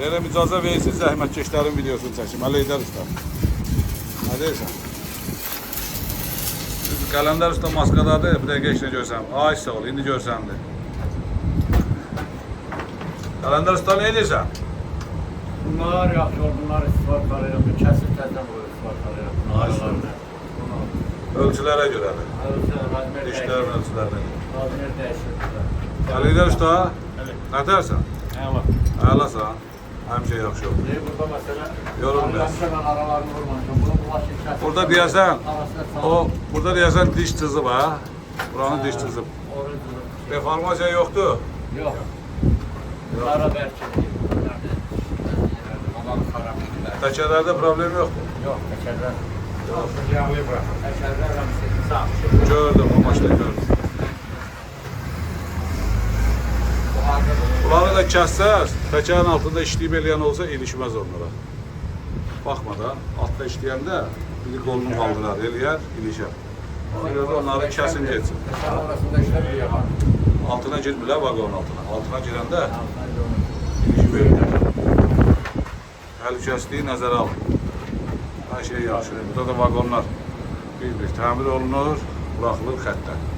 Deyirəm icazə versin, zəhmətkeşlərin videosunu çəkim. Əli Heydər usta. Nə deyirsən? Qələndər usta maskadadır, bir dəqiqə işini görsəm. Ay sağ ol, indi görsəmdir. Qələndər usta nə edirsən? Bunlar yaxşı oldu, bunlar istifat edirəm, kəsib təzdən bu istifat edirəm. Ölçülərə görədir. Razmer Dişlərin ölçülərə. Razmer dəyişir. Əli Heydər usta, nə dersən? Əla. Əlasan, həmişə yaxşı olur. Burada məsələ, Yorulmuyorsun. mən aralarını vurmamışım. Bunu bulaşıq kəsib. Burada deyəsən, burada deyəsən diş cızıb ha? Buranın diş cızıb. Deformasiya yoxdur? Yox. Qara bərkir. Adam xarab. Təkərlərdə problem yoxdur. Yox, təkərlər. Yox. Yağlı bıraxın. Təkərlər hamısı sağ. Gördüm, o maçda gördüm. Bunları da kəssəz, təkərin altında işləyib eləyən olsa ilişməz onlara. Baxmadan, altda işləyəndə biri qolunu qaldırar, eləyər, ilişər. Ona görə də onları kəsin geçsin. Təkər arasında işlər bir yaxar. Altına girmirlər vaqonun altına. Altına girəndə ilişib eləyər. Təhlükəsizliyi nəzərə alın. Hər şey yaxşıdır. Burada da vaqonlar bir-bir təmir olunur, buraxılır xəttdən.